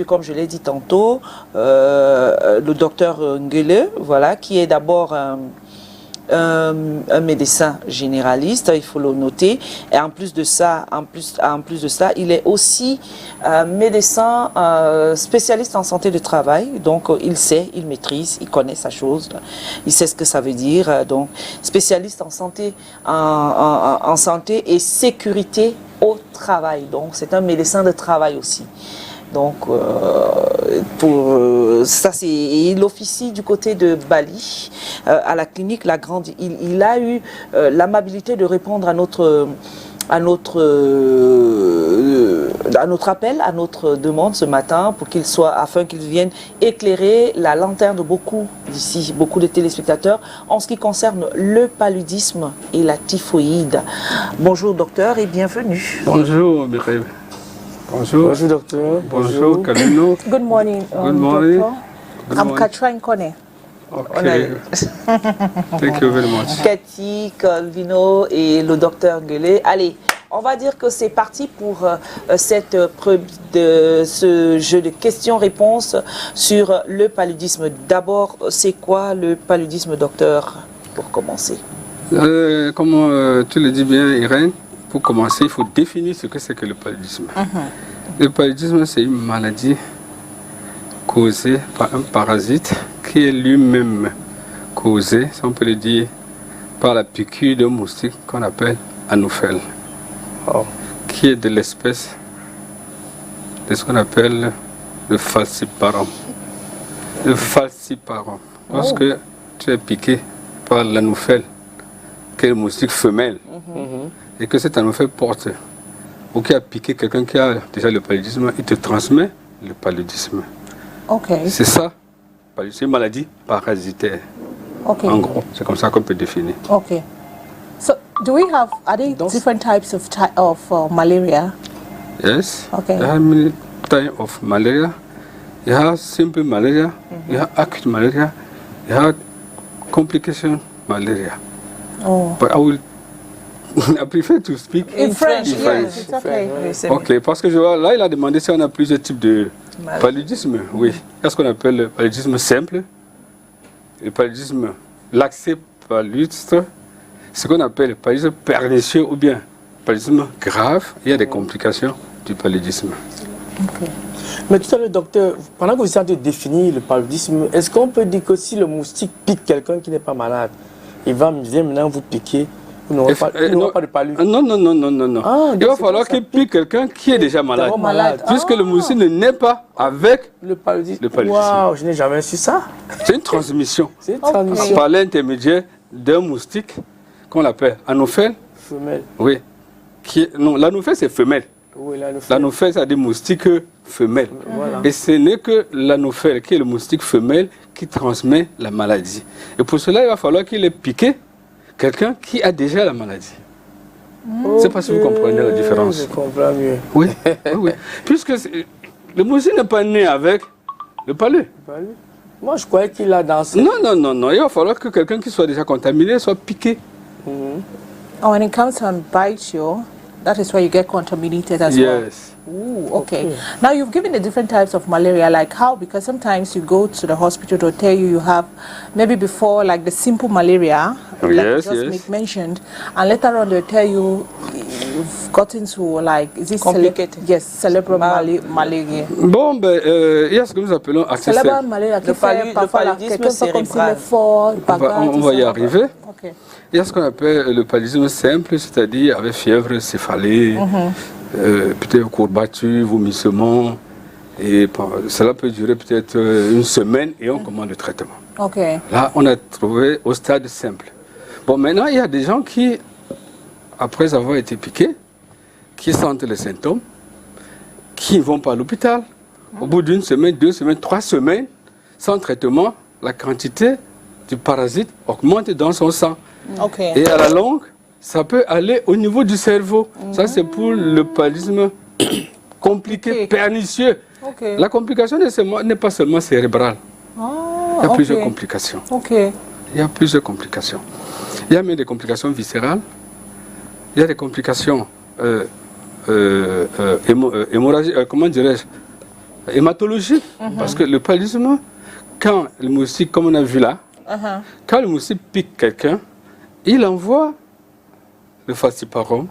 Comme je l'ai dit tantôt, le docteur Ngele, voilà, qui est d'abord un médecin généraliste, il faut le noter, et en plus de ça, il est aussi médecin spécialiste en santé de travail, donc il sait, il maîtrise, il connaît sa chose, il sait ce que ça veut dire, donc spécialiste en santé, en santé et sécurité au travail, donc c'est un médecin de travail aussi. Donc, ça, il officie du côté de Bali, à la clinique La Grande. Il a eu l'amabilité de répondre à notre appel, à notre demande ce matin, afin qu'il vienne éclairer la lanterne de beaucoup d'ici, beaucoup de téléspectateurs, en ce qui concerne le paludisme et la typhoïde. Bonjour docteur et bienvenue. Bonjour Mireille. Bonjour. Bonjour docteur. Bonjour Kalino. Good morning, Good morning. doctor. I'm Katrin Kone. Okay. Thank you very much. Cathy, Calvino et le docteur Ngele. Allez, on va dire que c'est parti pour ce jeu de questions-réponses sur le paludisme. D'abord, c'est quoi le paludisme, docteur, pour commencer? Comme tu le dis bien, Irène, pour commencer, il faut définir ce que c'est que le paludisme. Le paludisme, c'est une maladie causée par un parasite qui est lui-même causé, si on peut le dire, par la piqûre d'un moustique qu'on appelle anophèle, qui est de l'espèce de ce qu'on appelle le falciparum. Le falciparum. Lorsque tu es piqué par l'anophèle, qui est le moustique femelle, et que cet anophèle porte, ou qui a piqué quelqu'un qui a déjà le paludisme, il te transmet le paludisme. Okay. C'est ça, c'est une maladie parasitaire. Okay. En gros, c'est comme ça qu'on peut définir. Okay. So, are there different types of malaria? Yes. Okay. There are many types of malaria. You have simple malaria, you have acute malaria, you have complication malaria. Oh. But I prefer to speak In French, in French. yes, it's okay. Ok, parce que je vois, là, il a demandé si on a plusieurs types de paludisme. Oui. Il y a ce qu'on appelle le paludisme simple, le paludisme l'accès palustre, ce qu'on appelle le paludisme pernicieux ou bien le paludisme grave. Il y a des complications du paludisme. Okay. Mais tout à l'heure, docteur, pendant que vous essayez de définir le paludisme, est-ce qu'on peut dire que si le moustique pique quelqu'un qui n'est pas malade, il vient maintenant vous piquer? Vous n'aurez pas de paludisme. Non. Ah, il va falloir qu'il pique quelqu'un qui est déjà malade. Puisque le moustique ne naît pas avec le paludisme. Waouh, je n'ai jamais su ça. C'est une transmission. C'est une transmission. Par l'intermédiaire d'un moustique qu'on appelle anophèle. Femelle. Oui. Non, l'anophèle c'est femelle. Oui, l'anophèle, c'est des moustiques femelles. Voilà. Et ce n'est que l'anophèle, qui est le moustique femelle, qui transmet la maladie. Et pour cela, il va falloir qu'il ait piqué quelqu'un qui a déjà la maladie. Je ne sais pas si vous comprenez la différence. Je comprends mieux. Oui, oui. Puisque le moustique n'est pas né avec le palud. Moi, je croyais qu'il a dansé. Non. Il va falloir que quelqu'un qui soit déjà contaminé soit piqué. When it comes and bites you, that is where you get contaminated as well. Yes. Ooh, okay. Now you've given the different types of malaria, like how, because sometimes you go to the hospital to tell you have maybe before like the simple malaria, like you just mentioned, and later on they'll tell you you've gotten to like, is this complicated? Yes, cerebral malaria. Bon, il y a ce que nous appelons accès cerebral malaria qui fait parfois quelqu'un fait comme s'il est fort, on va y arriver. Okay. Il y a ce qu'on appelle le paludisme simple, c'est-à-dire avec fièvre, céphalée, peut-être courbature, vomissement. Et cela peut durer peut-être une semaine et on commande le traitement. Okay. Là, on a trouvé au stade simple. Bon, maintenant, il y a des gens qui, après avoir été piqués, qui sentent les symptômes, qui ne vont pas à l'hôpital. Au bout d'une semaine, 2 semaines, 3 semaines, sans traitement, la quantité du parasite augmente dans son sang. Okay. Et à la longue, ça peut aller au niveau du cerveau. Ça, c'est pour le paludisme compliqué, pernicieux. Okay. La complication n'est pas seulement cérébrale. Il y a plusieurs complications. Il y a plusieurs complications. Il y a même des complications viscérales. Il y a des complications hémorragiques, comment dirais-je, hématologique. Parce que le paludisme, quand le moustique, comme on a vu là, quand le moustique pique quelqu'un, il envoie le falciparum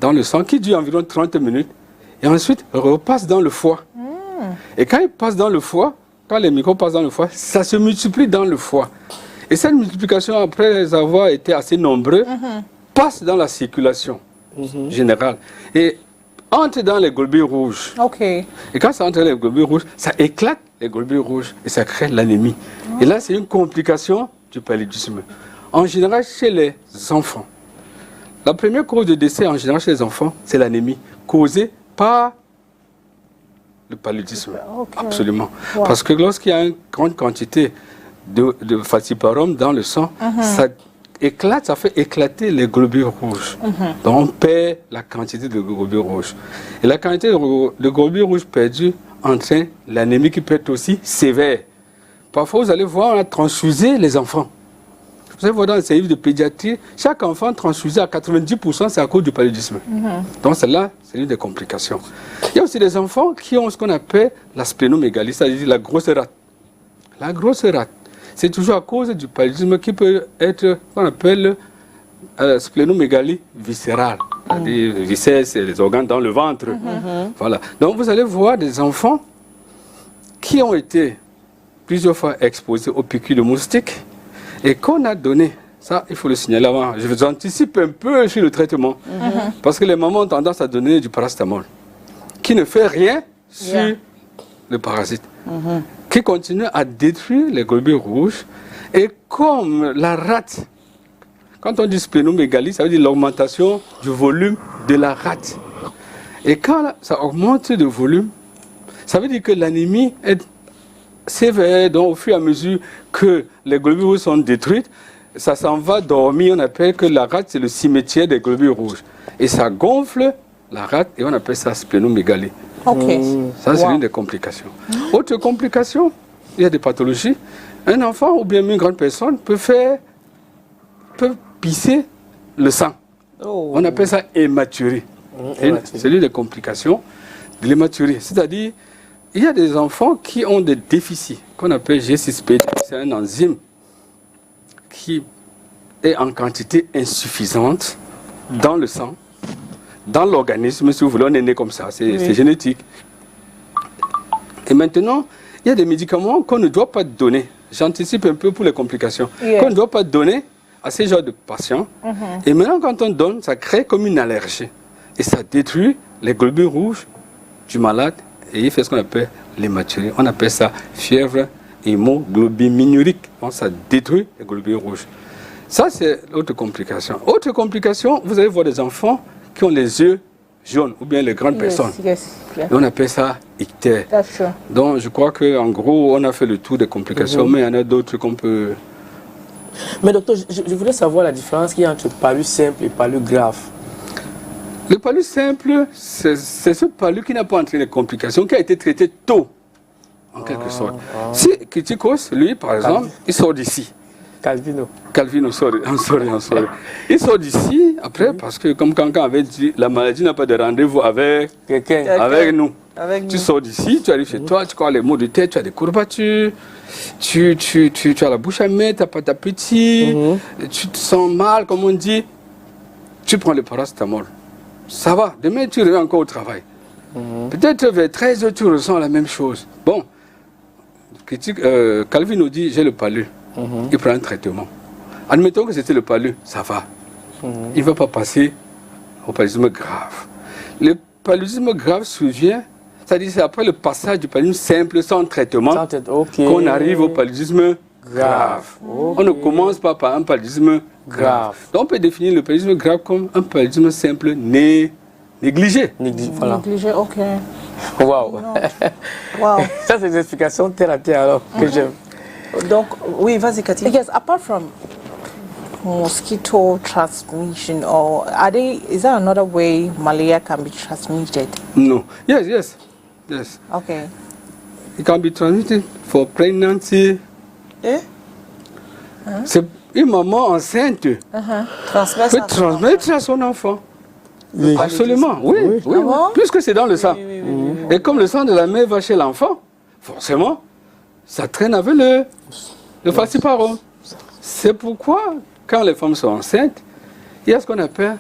dans le sang qui dure environ 30 minutes et ensuite repasse dans le foie. Et quand il passe dans le foie, quand les microbes passent dans le foie, ça se multiplie dans le foie. Et cette multiplication, après avoir été assez nombreux, passe dans la circulation générale et entre dans les globules rouges. Et quand ça entre dans les globules rouges, ça éclate les globules rouges et ça crée l'anémie. Et là, c'est une complication du paludisme. En général, chez les enfants, la première cause de décès en général chez les enfants, c'est l'anémie causée par le paludisme. Absolument. Parce que lorsqu'il y a une grande quantité de falciparum dans le sang, ça éclate, ça fait éclater les globules rouges. Donc on perd la quantité de globules rouges. Et la quantité de globules rouges perdus entraîne l'anémie qui peut être aussi sévère. Parfois, vous allez voir, on a transfusé les enfants. Vous allez voir dans les services de pédiatrie, chaque enfant transfusé à 90%, c'est à cause du paludisme. Donc celle-là, c'est une des complications. Il y a aussi des enfants qui ont ce qu'on appelle la splénomégalie, c'est-à-dire la grosse rate. La grosse rate, c'est toujours à cause du paludisme qui peut être ce qu'on appelle splénomégalie viscérale. C'est-à-dire, viscères, c'est les organes dans le ventre. Voilà. Donc vous allez voir des enfants qui ont été plusieurs fois exposés aux piqûres de moustiques et qu'on a donné, ça il faut le signaler avant, je vous anticipe un peu sur le traitement, parce que les mamans ont tendance à donner du paracétamol, qui ne fait rien sur le parasite, qui continue à détruire les globules rouges, et comme la rate, quand on dit splénomégalie, ça veut dire l'augmentation du volume de la rate. Et quand ça augmente de volume, ça veut dire que l'anémie est sévère, donc au fur et à mesure que les globules rouges sont détruits, ça s'en va dormir, on appelle que la rate c'est le cimetière des globules rouges. Et ça gonfle la rate et on appelle ça splénomégalie. Ça c'est une des complications. Autre complication, il y a des pathologies. Un enfant ou bien une grande personne peut pisser le sang. On appelle ça hématurie. C'est l'une des complications de l'hématurie. C'est-à-dire, il y a des enfants qui ont des déficits qu'on appelle G6PD. C'est un enzyme qui est en quantité insuffisante dans le sang, dans l'organisme, si vous voulez, on est né comme ça, c'est génétique. Et maintenant, il y a des médicaments qu'on ne doit pas donner. J'anticipe un peu pour les complications. Qu'on ne doit pas donner à ces genres de patients. Et maintenant, quand on donne, ça crée comme une allergie. Et ça détruit les globules rouges du malade. Et il fait ce qu'on appelle l'hématurie. On appelle ça fièvre hémoglobiminurique. Donc ça détruit les globules rouges. Ça, c'est l'autre complication. Autre complication, vous allez voir des enfants qui ont les yeux jaunes, ou bien les grandes personnes. Et on appelle ça ictère. Donc je crois qu'en gros, on a fait le tour des complications, mais il y en a d'autres qu'on peut... Mais docteur, je voudrais savoir la différence qu'il y a entre palu simple et palu grave. Le palu simple, c'est ce palu qui n'a pas entraîné de complications, qui a été traité tôt, en quelque sorte. Si Kritikos, lui, par exemple, il sort d'ici. Calvino, sorry. Il sort d'ici, après, parce que comme quelqu'un avait dit, la maladie n'a pas de rendez-vous avec nous. Tu sors d'ici, tu arrives chez toi, tu crois les maux de tête, tu as des courbatures, tu as la bouche amère, tu n'as pas d'appétit, tu te sens mal, comme on dit, tu prends le paracétamol. Ça va, demain tu reviens encore au travail. Peut-être vers 13h tu ressens la même chose. Bon, Calvin nous dit, j'ai le palu. Il prend un traitement. Admettons que c'était le palu, ça va. Il ne va pas passer au paludisme grave. Le paludisme grave survient, c'est-à-dire c'est après le passage du paludisme simple sans traitement qu'on arrive au paludisme grave. On ne commence pas par un paludisme grave. Donc on peut définir le paludisme grave comme un paludisme simple négligé. Voilà. Négligé, ok. Waouh. Ça c'est des explications terre à terre alors que j'aime. Donc, oui, vas-y Cathy. Yes, apart from mosquito transmission, or is there another way malaria can be transmitted? No. Yes. Okay. It can be transmitted for pregnancy. C'est une maman enceinte peut transmettre à son enfant. Absolument, oui. Puisque c'est dans le sang. Et comme le sang de la mère va chez l'enfant, forcément, ça traîne avec le falciparum. C'est pourquoi, quand les femmes sont enceintes, il y a ce qu'on appelle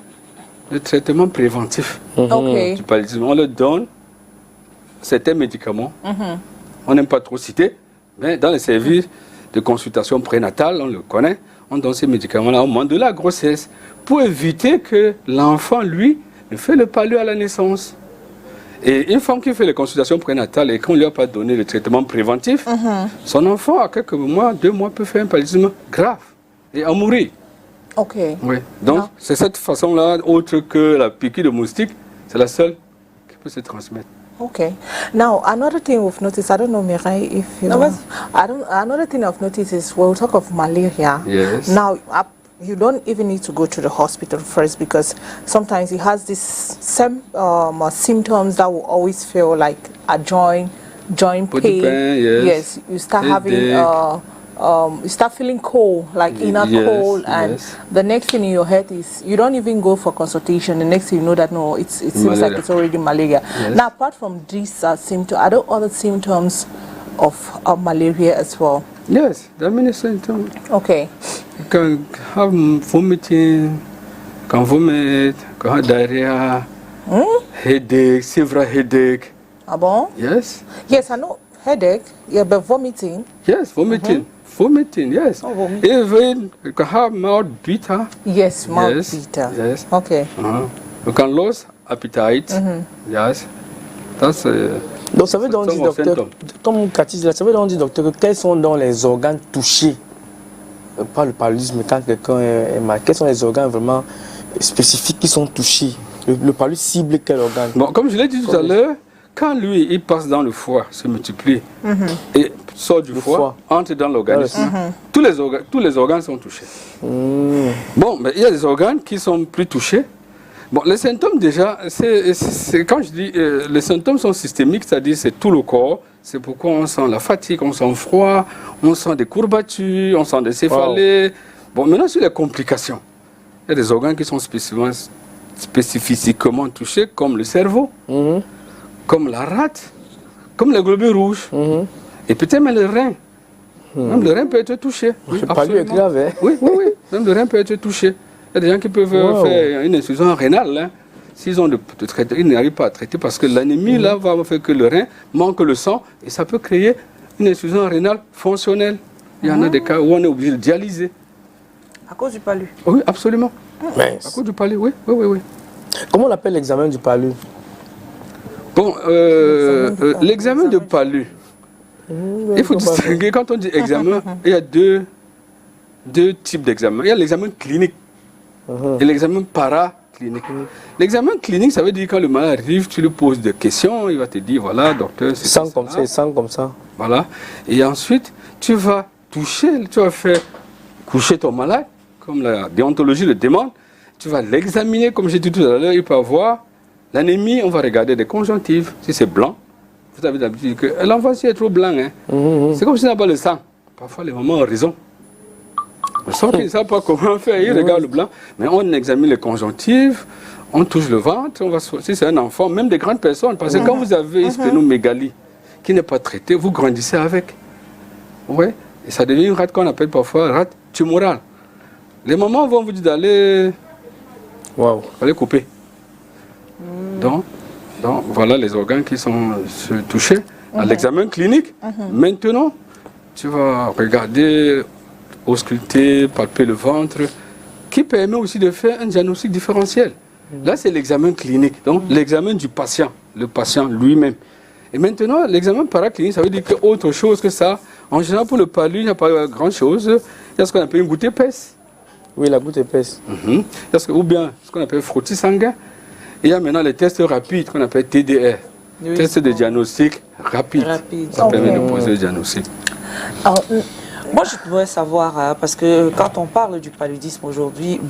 le traitement préventif du paludisme. On leur donne certains médicaments. On n'aime pas trop citer, mais dans les services de consultation prénatale, on le connaît, on donne ces médicaments-là au moment de la grossesse pour éviter que l'enfant, lui, ne fait le palu à la naissance. Et une femme qui fait les consultations prénatales et qu'on ne lui a pas donné le traitement préventif, son enfant, à quelques mois, 2 mois, peut faire un paludisme grave et en mourir. Ok. Oui. Donc, c'est cette façon-là, autre que la piqûre de moustique, c'est la seule qui peut se transmettre. Okay. Now, another thing we've noticed, I don't know, Mireille, if you know, another thing I've noticed is when we talk of malaria, yes. Now, you don't even need to go to the hospital first because sometimes it has these symptoms that will always feel like a joint pain. Yes, you start having you start feeling cold, like inner cold, and the next thing in your head is you don't even go for consultation. The next thing you know that no, it seems like it's already malaria. Yes. Now, apart from these symptoms, are there other symptoms of malaria as well? Yes, there are many symptoms. Okay. You can have vomiting, you can vomit, you can have diarrhea, headache, severe headache. Ah bon? Yes. Yes, I know headache. Yeah, but vomiting. Yes, vomiting. Vomiting, yes. Oh, vomiting. Even you can have mouth bitter. Yes, mouth bitter. Yes. Okay. You can lose appetite. Yes. That's donc ça veut donc dire, docteur, comme Cathy dit, ça veut donc dire, docteur, que quels sont donc les organes touchés par le paludisme quand quelqu'un est malade? Quels sont les organes vraiment spécifiques qui sont touchés? Le paludisme cible quel organe? Bon, comme je l'ai dit tout à l'heure, quand lui, il passe dans le foie, se multiplie, et sort du foie, entre dans l'organisme, tous les organes sont touchés. Bon, mais il y a des organes qui sont plus touchés. Bon, les symptômes déjà, quand je dis, les symptômes sont systémiques, c'est-à-dire c'est tout le corps. C'est pourquoi on sent la fatigue, on sent froid, on sent des courbatures, on sent des céphalées. Bon, maintenant sur les complications, il y a des organes qui sont spécifiquement touchés, comme le cerveau, comme la rate, comme les globules rouges, et peut-être même le rein. Même le rein peut être touché. Oui, le paludisme est grave, hein? Oui, même le rein peut être touché. Il y a des gens qui peuvent faire une insuffisance rénale. Hein. S'ils ont de traiter, ils n'arrivent pas à traiter parce que l'anémie là va faire que le rein manque le sang et ça peut créer une insuffisance rénale fonctionnelle. Il y en a des cas où on est obligé de dialyser. À cause du palu? Oui, absolument. Mince. À cause du palu, oui. Comment on appelle l'examen du palu? Bon, l'examen de palu, il faut distinguer, quand on dit examen, il y a deux types d'examens. Il y a l'examen clinique et l'examen paraclinique. L'examen clinique, ça veut dire quand le malade arrive, tu lui poses des questions, il va te dire, voilà, docteur, c'est ça. Comme ça, il sent comme ça. Voilà. Et ensuite, tu vas faire coucher ton malade, comme la déontologie le demande. Tu vas l'examiner, comme j'ai dit tout à l'heure, il peut avoir l'anémie, on va regarder des conjonctives. Si c'est blanc, vous avez l'habitude que l'enfant, si est trop blanc, hein, c'est comme s'il n'a pas le sang. Parfois, les mamans ont raison. Sauf qu'ils ne savent pas comment faire, ils regardent le blanc. Mais on examine les conjonctives, on touche le ventre, si c'est un enfant, même des grandes personnes. Parce que quand vous avez une splénomégalie qui n'est pas traitée, vous grandissez avec. Oui, et ça devient une rate qu'on appelle parfois rate tumorale. Les mamans vont vous dire d'aller couper. Donc, voilà les organes qui sont touchés à l'examen clinique. Maintenant, tu vas regarder, ausculter, palper le ventre, qui permet aussi de faire un diagnostic différentiel. Là, c'est l'examen clinique, donc l'examen du patient, le patient lui-même. Et maintenant, l'examen paraclinique, ça veut dire qu'autre chose que ça, en général, pour le palu, il n'y a pas grand-chose. Il y a ce qu'on appelle une goutte épaisse. Oui, la goutte épaisse. Ou bien ce qu'on appelle frottis sanguin. Et il y a maintenant les tests rapides qu'on appelle TDR. Tests de diagnostic rapide. Ça permet de poser le diagnostic. Moi, je voudrais savoir, parce que quand on parle du paludisme aujourd'hui,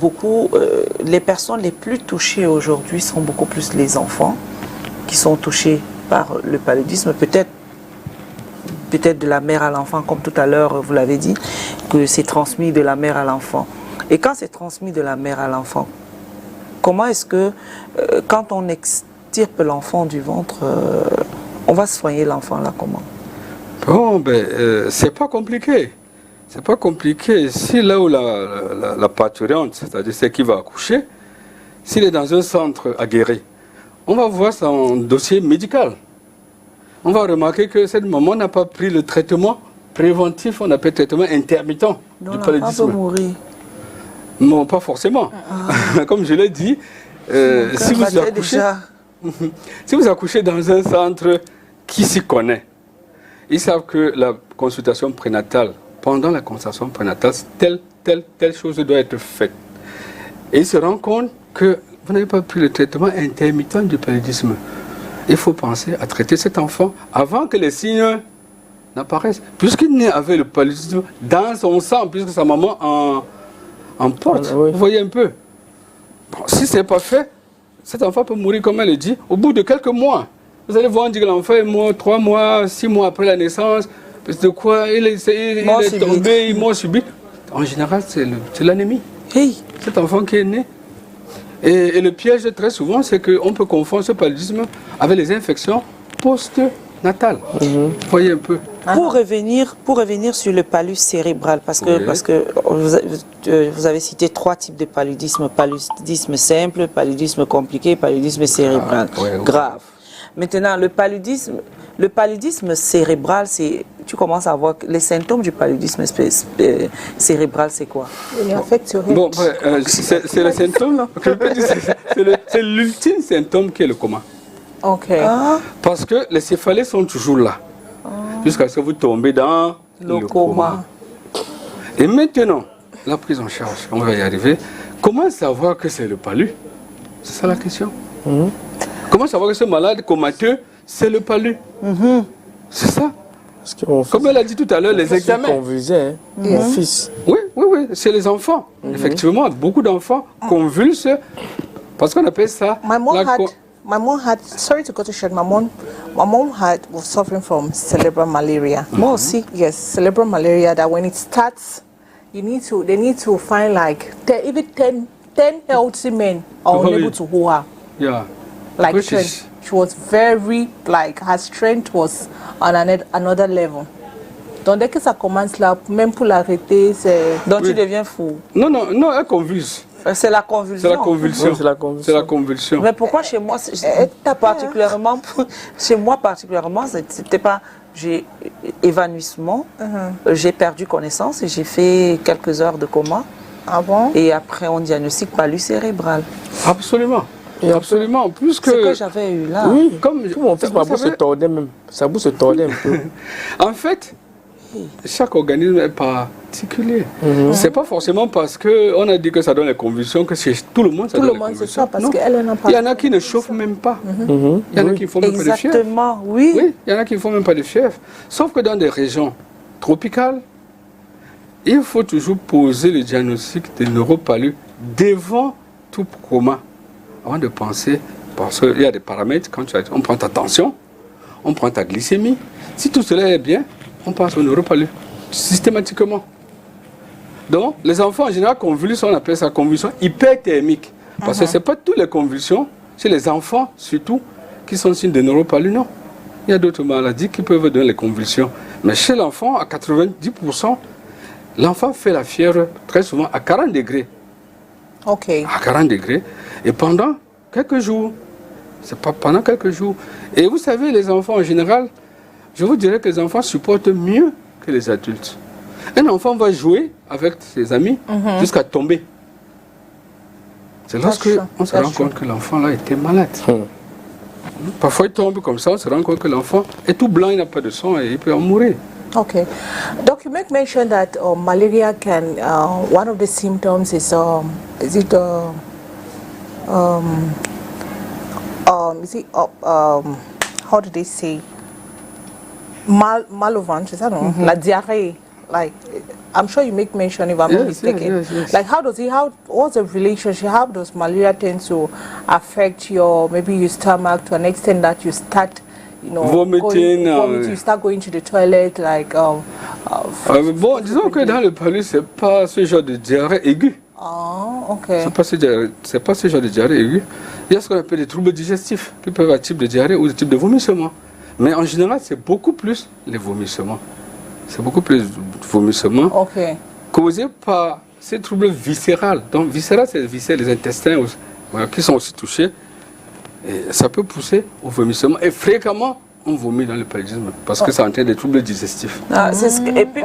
les personnes les plus touchées aujourd'hui sont beaucoup plus les enfants qui sont touchés par le paludisme, peut-être de la mère à l'enfant, comme tout à l'heure vous l'avez dit, que c'est transmis de la mère à l'enfant. Et quand c'est transmis de la mère à l'enfant, comment est-ce que, quand on extirpe l'enfant du ventre On va soigner l'enfant là comment? Bon, c'est pas compliqué. C'est pas compliqué. Si là où la parturiente, c'est-à-dire celle qui va accoucher, s'il est dans un centre aguerri, on va voir son dossier médical. On va remarquer que cette maman n'a pas pris le traitement préventif, on appelle traitement intermittent du paludisme. On va mourir. Non, pas forcément. Comme je l'ai dit, si vous accouchez dans un centre qui s'y connaît, ils savent que la consultation prénatale, pendant la consultation prénatale, telle chose doit être faite. Et ils se rendent compte que vous n'avez pas pris le traitement intermittent du paludisme. Il faut penser à traiter cet enfant avant que les signes n'apparaissent. Puisqu'il naît avec le paludisme dans son sang, puisque sa maman en porte. Oui. Vous voyez un peu. Bon, si ce n'est pas fait, cet enfant peut mourir, comme elle le dit, au bout de quelques mois. Vous allez voir, on dit que l'enfant est mort 3 mois, 6 mois après la naissance. Parce de quoi il est tombé, il est mort subit. En général, c'est l'anémie. Hey. Cet enfant qui est né. Et le piège, très souvent, c'est qu'on peut confondre ce paludisme avec les infections post-natales. Vous voyez un peu. Pour revenir sur le paludisme cérébral, parce que vous avez cité 3 types de paludisme. Paludisme simple, paludisme compliqué, paludisme cérébral. Grave. Maintenant, le paludisme cérébral, tu commences à voir les symptômes du paludisme cérébral, c'est quoi? Bon, c'est le symptôme. C'est l'ultime symptôme qui est le coma. Ok. Parce que les céphalées sont toujours là. Jusqu'à ce que vous tombez dans le coma. Et maintenant, la prise en charge, on va y arriver. Comment savoir que c'est le palu? C'est ça la question. Comment savoir que ce malade comateux, c'est le palu? C'est ça. Comme elle a dit tout à l'heure, les examens. Convulsait, mon fils. Oui, c'est les enfants. Effectivement, beaucoup d'enfants convulsent parce qu'on appelle ça. My mom had, sorry to cut it short, my mom was suffering from cerebral malaria. Moi aussi. Yes, cerebral malaria, that when it starts, they need to find like even 10 healthy men are unable to hold her. Yeah. Like strength. She was very, like, her strength was on another level. Donc dès que ça commence là, même pour l'arrêter, c'est... Donc tu deviens fou. Non, elle convulse. C'est la convulsion. C'est la convulsion. Mais pourquoi chez moi, particulièrement, c'était pas... J'ai évanouissement, j'ai perdu connaissance et j'ai fait quelques heures de coma. Ah bon? Et après on diagnostique palud cérébral. Absolument. Et absolument, plus que... Ce que j'avais eu là. Oui, comme mon fils, ma bouche se tordait même. Sa bouche se tordait un peu. En fait, chaque organisme est particulier. C'est pas forcément parce qu'on a dit que ça donne les convulsions que c'est tout le monde ça donne les convulsions. C'est ça, parce qu'elle n'a pas... Il y en a qui ne chauffent même pas. Il y en a qui ne font même pas de fièvre. Exactement, oui. Oui, il y en a qui ne font même pas de fièvre. Sauf que dans des régions tropicales, il faut toujours poser le diagnostic de neuropalu devant tout coma. Avant de penser, parce qu'il y a des paramètres, on prend ta tension, on prend ta glycémie. Si tout cela est bien, on passe au neuropalu, systématiquement. Donc, les enfants en général convulsent, on appelle ça convulsion hyperthermique. Parce que ce n'est pas toutes les convulsions, c'est les enfants surtout, qui sont signes de neuropalu, non. Il y a d'autres maladies qui peuvent donner les convulsions. Mais chez l'enfant, à 90%, l'enfant fait la fièvre très souvent à 40 degrés. Ok. À 40 degrés. Et pendant quelques jours. C'est pas pendant quelques jours. Et vous savez, les enfants en général, je vous dirais que les enfants supportent mieux que les adultes. Un enfant va jouer avec ses amis jusqu'à tomber. C'est lorsque on se rend compte que l'enfant là était malade. Parfois il tombe comme ça, on se rend compte que l'enfant est tout blanc, il n'a pas de sang et il peut en mourir. Okay. Doc, you make mention that malaria can, one of the symptoms is how do they say, malolence, I don't know, like diarrhea, like, I'm sure you make mention if I'm not mistaken. Yes. Like what's the relationship, how does malaria tend to affect maybe your stomach to an extent that you start, vomiting, you start going to the toilet, like... bon, disons que dans le palu, ce n'est pas ce genre de diarrhée aiguë. Oh, ok. C'est pas ce genre de diarrhée aiguë. Il y a ce qu'on appelle des troubles digestifs qui peuvent être type de diarrhée ou de type de vomissement. Mais en général, c'est beaucoup plus les vomissements. C'est beaucoup plus de vomissements causés par ces troubles viscérales. Donc, viscéral, c'est les intestins aussi, voilà, qui sont aussi touchés. Et ça peut pousser au vomissement. Et fréquemment, on vomit dans le paludisme parce que ça entraîne des troubles digestifs. Et puis,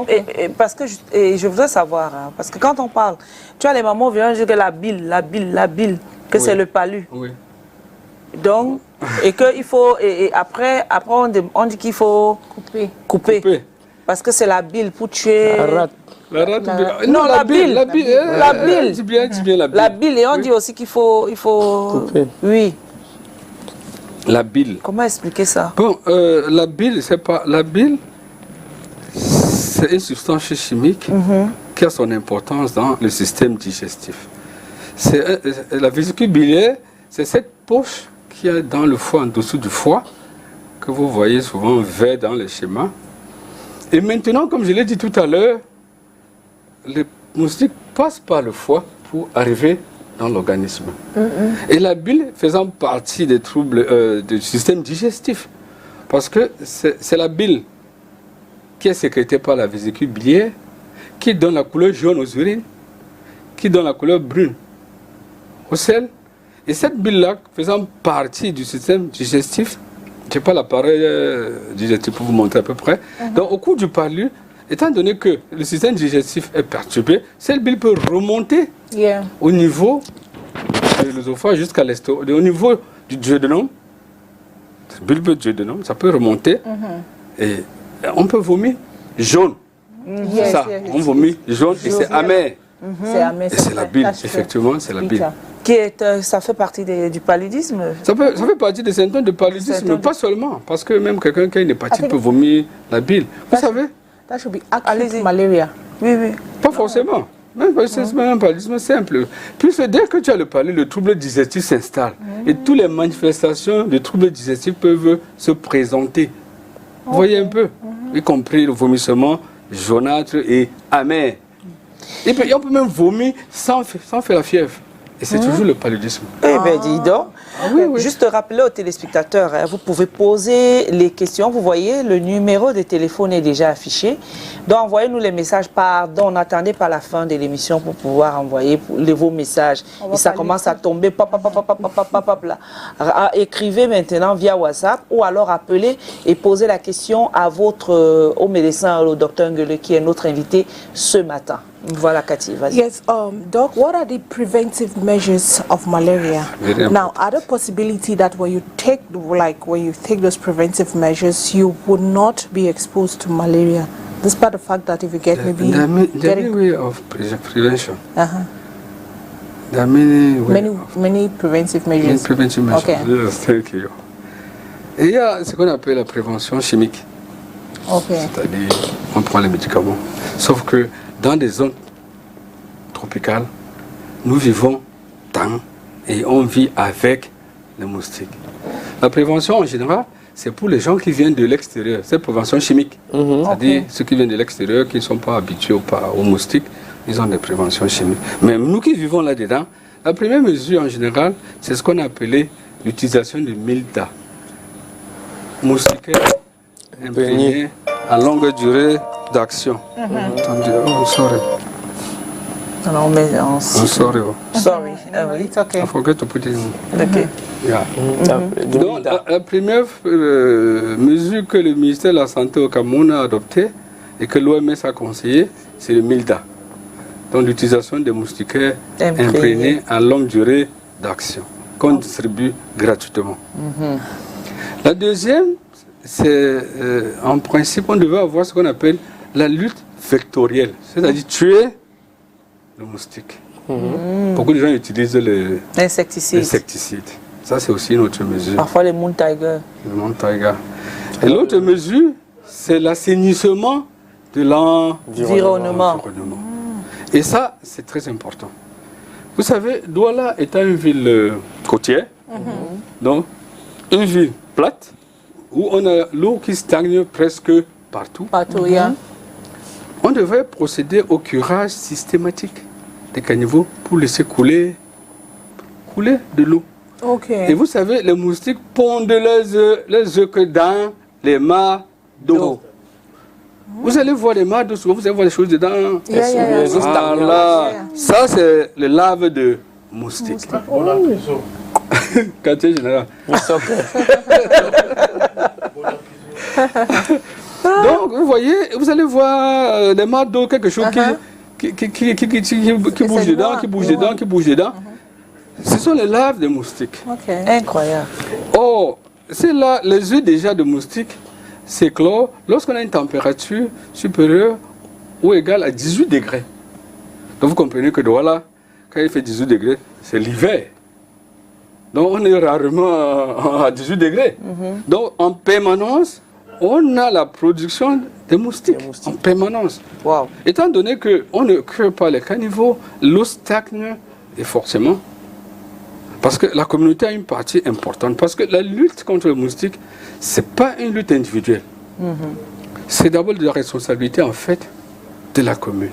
parce que je voudrais savoir, hein, parce que quand on parle, tu as les mamans viennent dire que la bile, que c'est le palu. Oui. Donc, et qu'il faut, et après on dit qu'il faut couper. Parce que c'est la bile pour tuer. Non, la bile. La bile. Dis bien la bile. La bile, et on dit aussi qu'il faut couper. Oui. La bile. Comment expliquer ça? Bon, la bile, c'est une substance chimique qui a son importance dans le système digestif. La vésicule biliaire, c'est cette poche qu'il y a dans le foie, en dessous du foie, que vous voyez souvent vert dans les schémas. Et maintenant, comme je l'ai dit tout à l'heure, les moustiques passent par le foie pour arriver dans l'organisme. Et la bile faisant partie des troubles du système digestif. Parce que c'est la bile qui est sécrétée par la vésicule biliaire, qui donne la couleur jaune aux urines, qui donne la couleur brune au sel. Et cette bile-là, faisant partie du système digestif, je n'ai pas l'appareil digestif pour vous montrer à peu près. Donc au cours du palu, étant donné que le système digestif est perturbé, cette bile peut remonter au niveau de l'œsophage jusqu'à l'estomac, au niveau du duodénum. Cette bile du duodénum, ça peut remonter et on peut vomir jaune. On vomit jaune et c'est amer. C'est amer. Et c'est la bile, effectivement, c'est la bile. Ça fait partie du paludisme? Ça fait partie des symptômes de paludisme, mais pas seulement. Parce que même quelqu'un qui a une hépatite peut vomir la bile. Vous savez? That should be acute malaria. Oui. Pas forcément. Même c'est un paludisme simple. Puisque dès que tu as le palud, le trouble digestif s'installe. Et toutes les manifestations de troubles digestifs peuvent se présenter. Vous voyez un peu? Y compris le vomissement jaunâtre et amer. Et puis on peut même vomir sans faire la fièvre. Et c'est toujours le paludisme. Eh bien, dis donc. Juste rappeler aux téléspectateurs, hein, vous pouvez poser les questions. Vous voyez, le numéro de téléphone est déjà affiché. Donc, envoyez-nous les messages. On attendait par la fin de l'émission pour pouvoir envoyer vos messages. Et ça commence à tomber. Écrivez maintenant via WhatsApp ou alors appelez et posez la question au médecin, au docteur Nguele, qui est notre invité ce matin. Voilà, Cathy, vas-y. Yes, Doc, what are the preventive measures of malaria? Now, are there possibility that when you take those preventive measures, you would not be exposed to malaria, despite the fact that if you get there are many ways of prevention. There are many preventive measures. Many preventive measures. Okay. Yes, thank you. Et il y a ce qu'on appelle la prévention chimique. C'est-à-dire, on prend les médicaments. Sauf que dans des zones tropicales, nous vivons dans et on vit avec les moustiques. La prévention en général, c'est pour les gens qui viennent de l'extérieur. C'est prévention chimique. C'est-à-dire ceux qui viennent de l'extérieur, qui ne sont pas habitués aux moustiques, ils ont des préventions chimiques. Mais nous qui vivons là-dedans, la première mesure en général, c'est ce qu'on a appelé l'utilisation de Milda. Moustiquaire imprégné à longue durée d'action. Attendez, sorry. Non, mais sorry. Sorry. It's okay. I forget to put it in. Okay. Yeah. Donc, la première mesure que le ministère de la Santé au Cameroun a adoptée et que l'OMS a conseillé, c'est le Milda. Donc, l'utilisation des moustiquaires imprégnés à longue durée d'action, qu'on distribue gratuitement. La deuxième, c'est en principe, on devait avoir ce qu'on appelle la lutte vectorielle, c'est-à-dire tuer le moustique. Beaucoup de gens utilisent l'insecticide. Ça, c'est aussi une autre mesure. Parfois les Moon Tiger. Le Moon Tiger. Et l'autre mesure, c'est l'assainissement de l'environnement. Et ça, c'est très important. Vous savez, Douala étant une ville côtière, donc une ville plate, où on a l'eau qui stagne presque partout. On devrait procéder au curage systématique des caniveaux pour laisser couler de l'eau. Et vous savez, les moustiques pondent leurs œufs dans les mares d'eau. Vous allez voir les mares d'eau, souvent vous allez voir les choses dedans. Voilà. Ça, c'est les larves de moustiques. Quartier général. Donc, vous voyez, vous allez voir des mares d'eau, quelque chose qui bouge dedans, qui bouge dedans. Ce sont les larves de moustiques. Incroyable. Oh, c'est là, les œufs déjà de moustiques s'éclosent lorsqu'on a une température supérieure ou égale à 18 degrés. Donc vous comprenez que voilà, quand il fait 18 degrés, c'est l'hiver. Donc on est rarement à 18 degrés. Donc en permanence, on a la production des moustiques. En permanence. Wow. Étant donné qu'on ne crée pas les caniveaux, l'eau stagne et forcément. Parce que la communauté a une partie importante. Parce que la lutte contre les moustiques, ce n'est pas une lutte individuelle. C'est d'abord de la responsabilité en fait de la commune.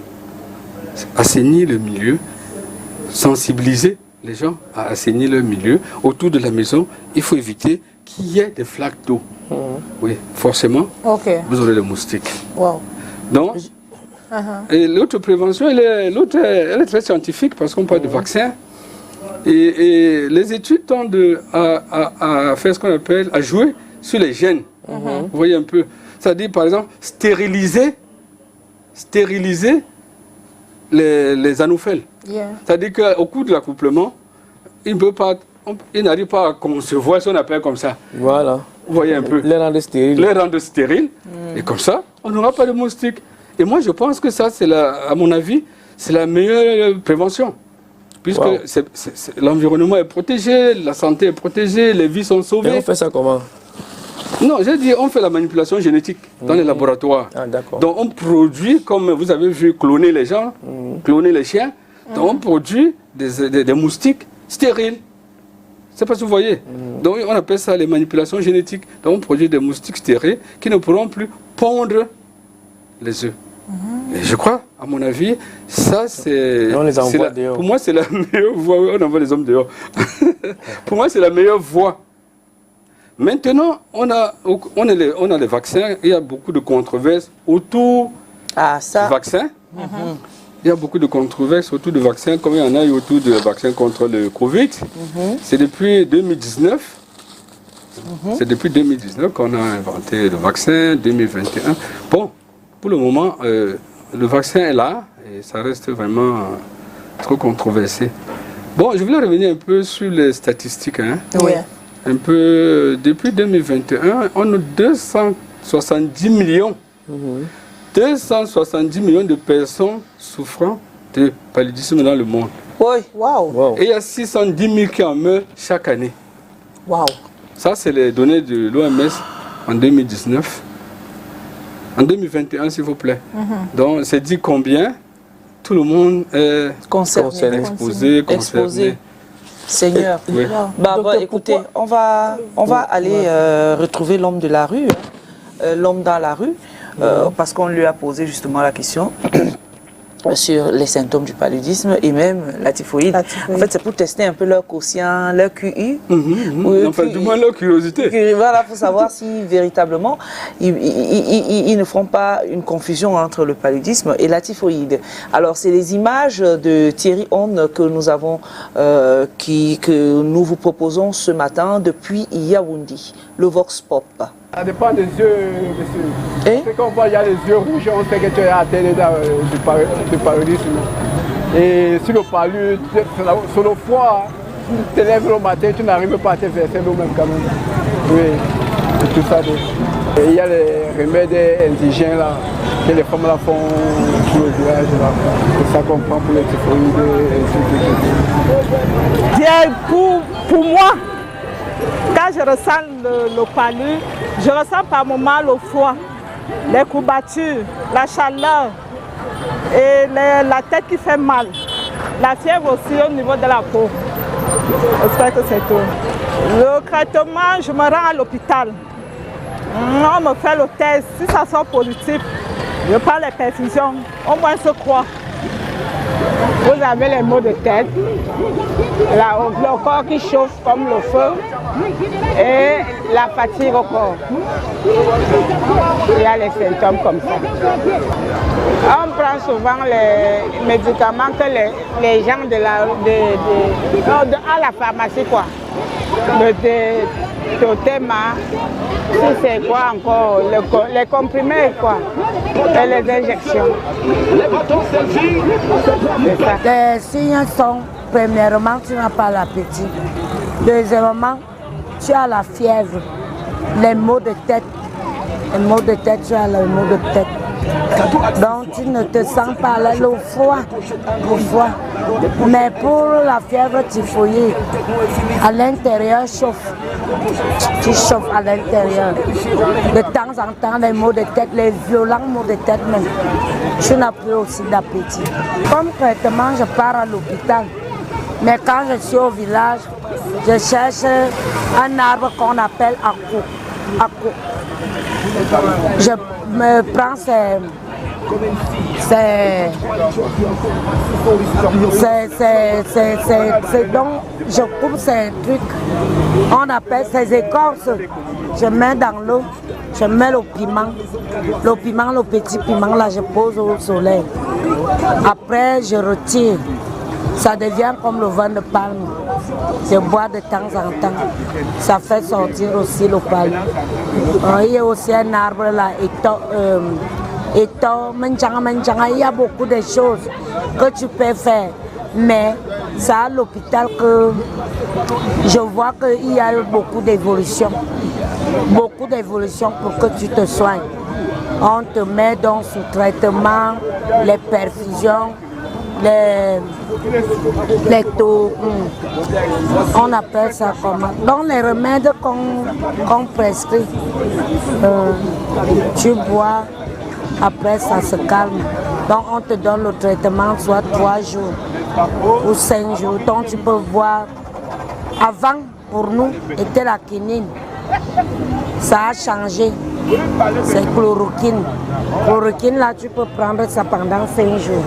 Assainir le milieu, sensibiliser les gens à assainir le milieu. Autour de la maison, il faut éviter qu'il y ait des flaques d'eau. Oui, forcément, vous aurez des moustiques. Wow. Donc, et l'autre prévention, elle est très scientifique parce qu'on parle de vaccins. Et les études tendent à faire ce qu'on appelle, à jouer sur les gènes. Vous voyez un peu. C'est-à-dire, par exemple, stériliser les anophèles. C'est-à-dire qu'au cours de l'accouplement, il n'arrive pas à concevoir ce qu'on appelle comme ça. Voilà. Vous voyez un peu. Les rendre stériles. Les rendre stériles. Et comme ça, on n'aura pas de moustiques. Et moi, je pense que ça, à mon avis, c'est la meilleure prévention. Puisque l'environnement est protégé, la santé est protégée, les vies sont sauvées. Et on fait ça comment? Non, j'ai dit, on fait la manipulation génétique dans les laboratoires. Donc on produit, comme vous avez vu, cloner les gens, cloner les chiens. Donc on produit des moustiques stériles. C'est pas ce que vous voyez. Donc on appelle ça les manipulations génétiques. Donc on produit des moustiques stériles qui ne pourront plus pondre les œufs. Et je crois, à mon avis, ça c'est... On les envoie dehors. Pour moi, c'est la meilleure voie. On envoie les hommes dehors. Pour moi, c'est la meilleure voie. Maintenant, on a les vaccins. Il y a beaucoup de controverses autour du vaccin. Il y a beaucoup de controverses autour du vaccin, comme il y en a eu autour du vaccin contre le Covid. C'est depuis 2019. C'est depuis 2019 qu'on a inventé le vaccin, 2021. Bon, pour le moment, le vaccin est là et ça reste vraiment trop controversé. Bon, je voulais revenir un peu sur les statistiques. Oui. Un peu, depuis 2021, on a 270 millions. 270 millions de personnes souffrant de paludisme dans le monde. Oui. Wow. Et il y a 610 000 qui en meurent chaque année. Wow. Ça, c'est les données de l'OMS en 2019. En 2021, s'il vous plaît. Donc, c'est dit combien tout le monde est concerné, exposé. Seigneur. Oui. Écoutez, on va aller retrouver l'homme de la rue, l'homme dans la rue, parce qu'on lui a posé justement la question sur les symptômes du paludisme et même la typhoïde. En fait, c'est pour tester un peu leur quotient, leur QI. Enfin, du moins leur curiosité. Voilà, pour savoir si véritablement ils ne font pas une confusion entre le paludisme et la typhoïde. Alors, c'est les images de Thierry Onne que nous avons, que nous vous proposons ce matin depuis Yaoundé, le Vox Pop. Ça dépend des yeux, monsieur. C'est qu'on voit, il y a les yeux rouges, on sait que tu es atteint du paludisme. Et sur le palud, sur le foie, tu te lèves le matin, tu n'arrives pas à te verser l'eau même quand même. Oui, et tout ça. Et il y a les remèdes indigènes là, que les femmes là font sur le village là. C'est ça qu'on prend pour les typhoïdes. Pour moi, quand je ressens le palud, je ressens par moments le froid, les courbatures, la chaleur et la tête qui fait mal. La fièvre aussi au niveau de la peau. J'espère que c'est tout. Le traitement, je me rends à l'hôpital. On me fait le test. Si ça sort positif, je prends les perfusions. Au moins je crois. Vous avez les maux de tête, le corps qui chauffe comme le feu et la fatigue au corps. Il y a les symptômes comme ça. On prend souvent les médicaments que les gens à la pharmacie, quoi. Le Totema, si c'est quoi encore, les comprimés, quoi, et les injections. Les signes sont, premièrement, tu n'as pas l'appétit. Deuxièmement, tu as la fièvre, les maux de tête. Les maux de tête, tu as les maux de tête. Donc tu ne te sens pas là, le froid. Mais pour la fièvre typhoïde, à l'intérieur chauffe. Tu chauffes à l'intérieur. De temps en temps, les maux de tête, les violents maux de tête même, tu n'as plus aussi d'appétit. Comme traitement, je pars à l'hôpital. Mais quand je suis au village, je cherche un arbre qu'on appelle Ako. Je me prends donc je coupe ces trucs, on appelle ces écorces, je mets dans l'eau, je mets le piment, le petit piment là, je pose au soleil. Après je retire, ça devient comme le vin de palme. Je bois de temps en temps, ça fait sortir aussi le palme. Il y a aussi un arbre là, il y a beaucoup de choses que tu peux faire, mais c'est à l'hôpital que je vois qu'il y a beaucoup d'évolution pour que tu te soignes. On te met donc sous traitement, les perfusions, les taux, on appelle ça comment? Donc les remèdes qu'on prescrit, tu bois. Après, ça se calme. Donc, on te donne le traitement soit 3 jours ou 5 jours. Donc, tu peux voir. Avant, pour nous, était la quinine. Ça a changé. C'est chloroquine. Chloroquine, là, tu peux prendre ça pendant 5 jours.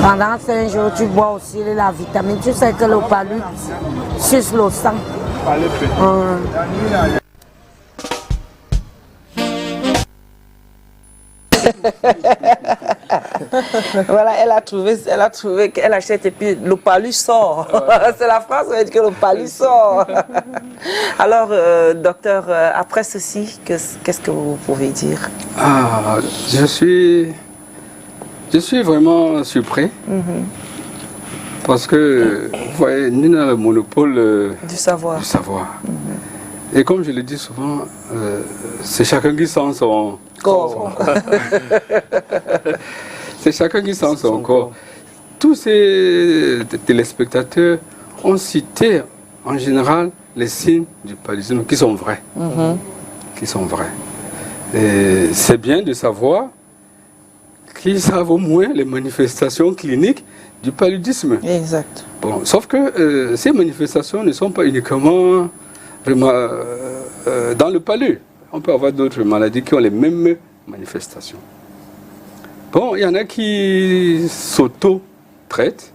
Pendant 5 jours, tu bois aussi la vitamine. Tu sais que le palud suce le sang. Voilà, elle a trouvé qu'elle achète et puis le palud sort. C'est la phrase où elle dit que le palud sort. Alors, docteur, après ceci, qu'est-ce que vous pouvez dire? Je suis vraiment surpris. Parce que, vous voyez, nous avons le monopole du savoir. Et comme je le dis souvent, c'est chacun qui sent son corps. C'est chacun qui sent son corps. Tous ces téléspectateurs ont cité en général les signes du paludisme qui sont vrais. Et c'est bien de savoir qu'ils savent au moins les manifestations cliniques du paludisme. Exact. Bon, sauf que ces manifestations ne sont pas uniquement dans le palud. On peut avoir d'autres maladies qui ont les mêmes manifestations. Bon, il y en a qui s'auto-traitent,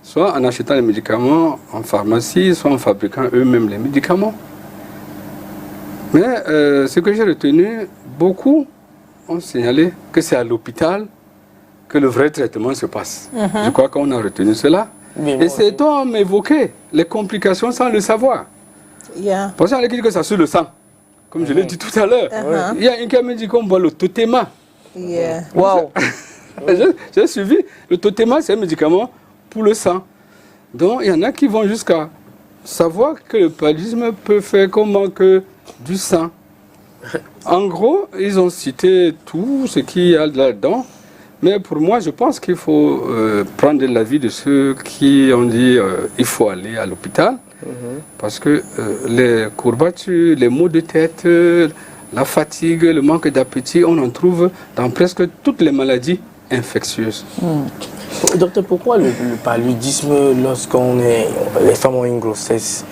soit en achetant les médicaments en pharmacie, soit en fabriquant eux-mêmes les médicaments. Mais ce que j'ai retenu, beaucoup ont signalé que c'est à l'hôpital que le vrai traitement se passe. Je crois qu'on a retenu cela. Et c'est on m'évoquait les complications sans le savoir. Parce qu'il y en a qui disent que ça suit le sang. Comme je l'ai dit tout à l'heure. Il y a une qui me dit qu'on boit le Totema. Wow. J'ai suivi. Le Totema, c'est un médicament pour le sang. Donc, il y en a qui vont jusqu'à savoir que le paludisme peut faire comment que du sang. En gros, ils ont cité tout ce qu'il y a là-dedans. Mais pour moi, je pense qu'il faut prendre l'avis de ceux qui ont dit qu'il faut aller à l'hôpital. Parce que les courbatures, les maux de tête, la fatigue, le manque d'appétit, on en trouve dans presque toutes les maladies infectieuses. Docteur, pourquoi le paludisme les femmes ont une grossesse?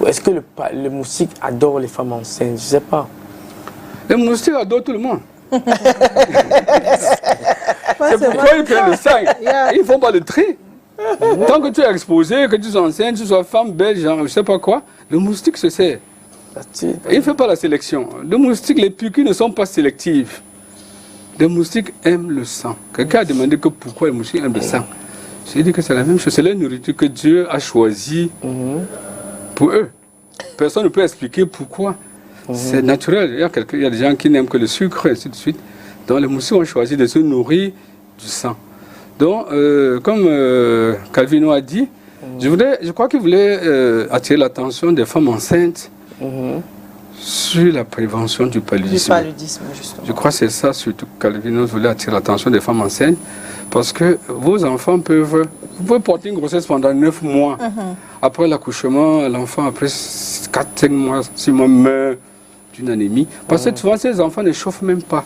Est-ce que le moustique adore les femmes enceintes? Je ne sais pas. Les moustiques adorent tout le monde. C'est pourquoi ils prennent le sang. Ils ne font pas le tri. Tant que tu es exposé, que tu sois enceinte, que tu sois femme, belge, je ne sais pas quoi, le moustique se sert. Il ne fait pas la sélection. Les moustiques, les piqûres ne sont pas sélectives. Les moustiques aiment le sang. Quelqu'un a demandé que pourquoi les moustiques aiment le sang. J'ai dit que c'est la même chose. C'est la nourriture que Dieu a choisie pour eux. Personne ne peut expliquer pourquoi. C'est naturel. Il y a des gens qui n'aiment que le sucre, et ainsi de suite. Donc les moustiques ont choisi de se nourrir du sang. Donc, comme Calvino a dit, je crois qu'il voulait attirer l'attention des femmes enceintes sur la prévention du paludisme. Du paludisme, justement. Je crois que c'est ça, surtout Calvino voulait attirer l'attention des femmes enceintes, parce que vos enfants peuvent... Vous pouvez porter une grossesse pendant 9 mois. Après l'accouchement, l'enfant, après 4, 5 mois, 6 mois, meurt d'une anémie. Parce que souvent, ces enfants ne chauffent même pas.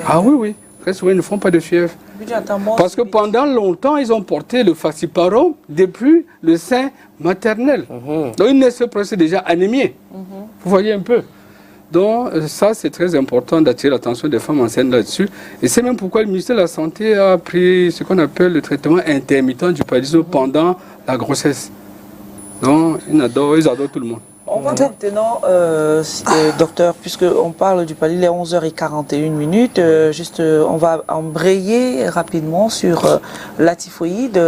Ah oui. Très souvent, ils ne font pas de fièvre. Parce que pendant longtemps, ils ont porté le falciparum depuis le sein maternel. Donc, ils naissent presque déjà anémiés. Vous voyez un peu. Donc, ça, c'est très important d'attirer l'attention des femmes enceintes là-dessus. Et c'est même pourquoi le ministère de la Santé a pris ce qu'on appelle le traitement intermittent du paludisme pendant la grossesse. Donc, ils adorent tout le monde. On va maintenant, docteur, puisqu'on parle du paludisme, il est 11h41, on va embrayer rapidement sur la typhoïde,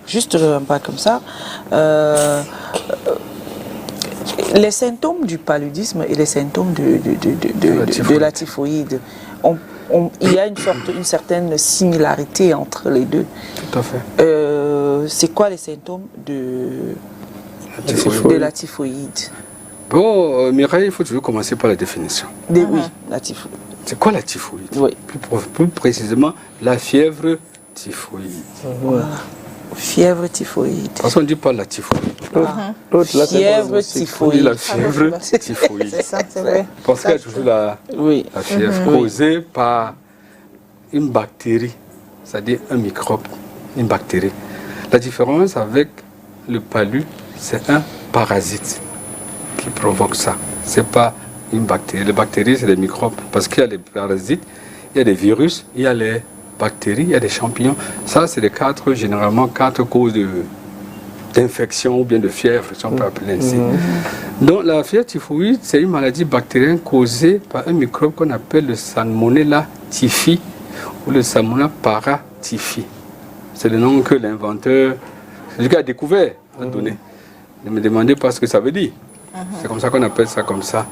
juste un pas comme ça. Les symptômes du paludisme et les symptômes de la typhoïde, il y a une certaine similarité entre les deux. Tout à fait. C'est quoi les symptômes de la typhoïde? Bon, Mireille, il faut toujours commencer par la définition. Oui, la typhoïde. C'est quoi la typhoïde? Oui. Plus précisément, la fièvre typhoïde. Fièvre typhoïde. Parce qu'on ne dit pas la typhoïde. Fièvre typhoïde. La fièvre typhoïde. C'est ça, c'est vrai. Parce qu'il y a toujours la fièvre causée par une bactérie, c'est-à-dire un microbe, une bactérie. La différence avec le palu, c'est un parasite qui provoque ça. Ce n'est pas une bactérie. Les bactéries, c'est des microbes. Parce qu'il y a des parasites, il y a des virus, il y a les bactéries, il y a des champignons. Ça, c'est généralement 4 causes d'infection ou bien de fièvre, si on peut appeler ainsi. Donc, la fièvre typhoïde, c'est une maladie bactérienne causée par un microbe qu'on appelle le Salmonella typhi ou le Salmonella paratyphi. C'est le nom que l'inventeur, celui qui a découvert, a donné. Ne me demandez pas ce que ça veut dire. C'est comme ça qu'on appelle ça comme ça.